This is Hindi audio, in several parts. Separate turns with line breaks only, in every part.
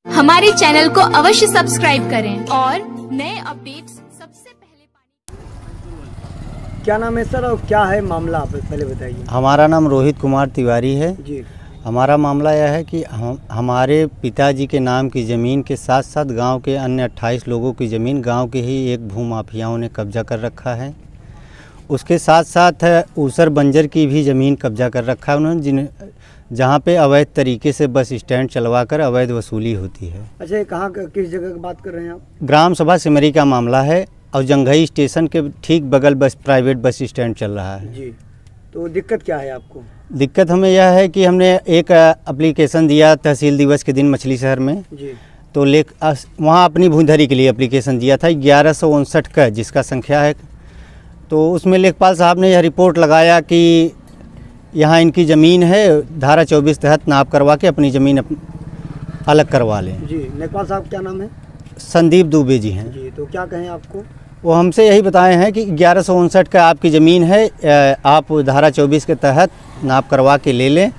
हमारे चैनल को अवश्य सब्सक्राइब करें और नए अपडेट्स सबसे पहले पाने।
क्या नाम है सर और क्या है मामला, आप पहले बताइए।
हमारा नाम रोहित कुमार तिवारी है
जी।
हमारा मामला यह है कि हमारे पिताजी के नाम की ज़मीन के साथ साथ गांव के अन्य 28 लोगों की ज़मीन गांव के ही एक भूमाफियाओं ने कब्जा कर रखा है। उसके साथ साथ ऊसर बंजर की भी ज़मीन कब्जा कर रखा है उन्होंने, जहाँ पे अवैध तरीके से बस स्टैंड चलवाकर अवैध वसूली होती है।
अच्छा, ये कहाँ किस जगह की बात कर रहे हैं आप?
ग्राम सभा सिमरी का मामला है और जंघई स्टेशन के ठीक बगल प्राइवेट बस स्टैंड चल रहा है।
जी। तो दिक्कत क्या है आपको?
दिक्कत हमें यह है कि हमने एक एप्लीकेशन दिया तहसील दिवस के दिन मछली शहर में।
जी।
तो वहाँ अपनी भूधरी के लिए एप्लीकेशन दिया था 1159 का, जिसका संख्या है। तो उसमें लेखपाल साहब ने यह रिपोर्ट लगाया कि यहाँ इनकी ज़मीन है, धारा 24 तहत नाप करवा के अपनी ज़मीन अलग करवा लें।
जी। लेखपाल साहब क्या नाम है?
संदीप दुबे जी हैं।
जी। तो क्या कहें आपको?
वो हमसे यही बताए हैं कि 1159 का आपकी ज़मीन है, आप धारा 24 के तहत नाप करवा के ले लें।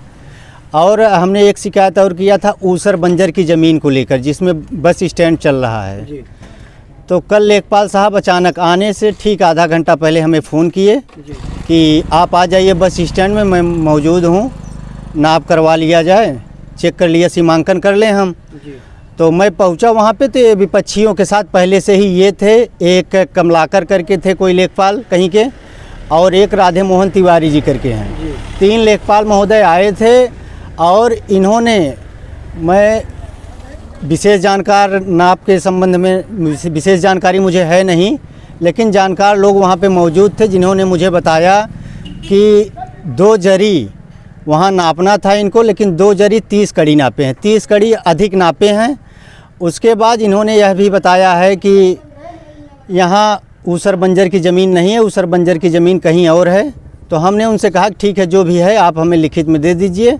और हमने एक शिकायत और किया था ऊसर बंजर की ज़मीन को लेकर, जिसमें बस स्टैंड चल रहा है।
जी।
तो कल लेखपाल साहब अचानक आने से ठीक आधा घंटा पहले हमें फ़ोन किए कि आप आ जाइए बस स्टैंड में, मैं मौजूद हूँ, नाप करवा लिया जाए, चेक कर लिया, सीमांकन कर लें हम।
जी।
तो मैं पहुंचा वहाँ पे, तो ये विपक्षियों के साथ पहले से ही ये थे, एक कमलाकर करके थे कोई लेखपाल कहीं के, और एक राधे मोहन तिवारी जी करके हैं। 3 लेखपाल महोदय आए थे और इन्होंने, मैं विशेष जानकार नाप के संबंध में विशेष जानकारी मुझे है नहीं, लेकिन जानकार लोग वहाँ पे मौजूद थे जिन्होंने मुझे बताया कि 2 जरी वहाँ नापना था इनको, लेकिन 2 जरी 30 कड़ी नापे हैं, 30 कड़ी अधिक नापे हैं। उसके बाद इन्होंने यह भी बताया है कि यहाँ ऊसर बंजर की ज़मीन नहीं है, ऊसर बंजर की ज़मीन कहीं और है। तो हमने उनसे कहा ठीक है, जो भी है आप हमें लिखित में दे दीजिए,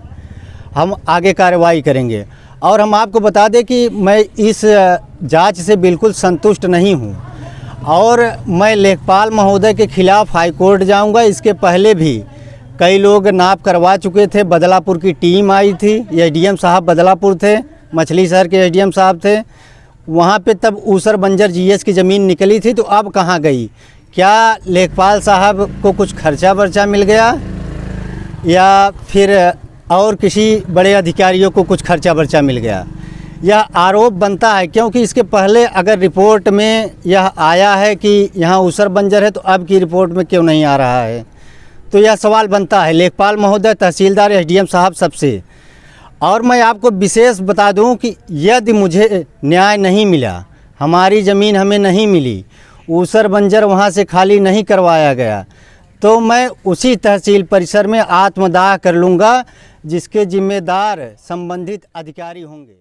हम आगे कार्रवाई करेंगे। और हम आपको बता दें कि मैं इस जांच से बिल्कुल संतुष्ट नहीं हूं और मैं लेखपाल महोदय के खिलाफ़ हाई कोर्ट जाऊँगा। इसके पहले भी कई लोग नाप करवा चुके थे, बदलापुर की टीम आई थी, एसडीएम साहब बदलापुर थे, मछली शहर के एसडीएम साहब थे वहाँ पे, तब ऊसर बंजर जीएस की ज़मीन निकली थी। तो अब कहाँ गई? क्या लेखपाल साहब को कुछ खर्चा वर्चा मिल गया या फिर और किसी बड़े अधिकारियों को कुछ खर्चा वर्चा मिल गया? यह आरोप बनता है, क्योंकि इसके पहले अगर रिपोर्ट में यह आया है कि यहाँ ऊसर बंजर है, तो अब की रिपोर्ट में क्यों नहीं आ रहा है? तो यह सवाल बनता है लेखपाल महोदय, तहसीलदार, एसडीएम साहब सबसे। और मैं आपको विशेष बता दूं कि यदि मुझे न्याय नहीं मिला, हमारी ज़मीन हमें नहीं मिली, ऊसर बंजर वहाँ से खाली नहीं करवाया गया, तो मैं उसी तहसील परिसर में आत्मदाह कर लूँगा, जिसके जिम्मेदार संबंधित अधिकारी होंगे।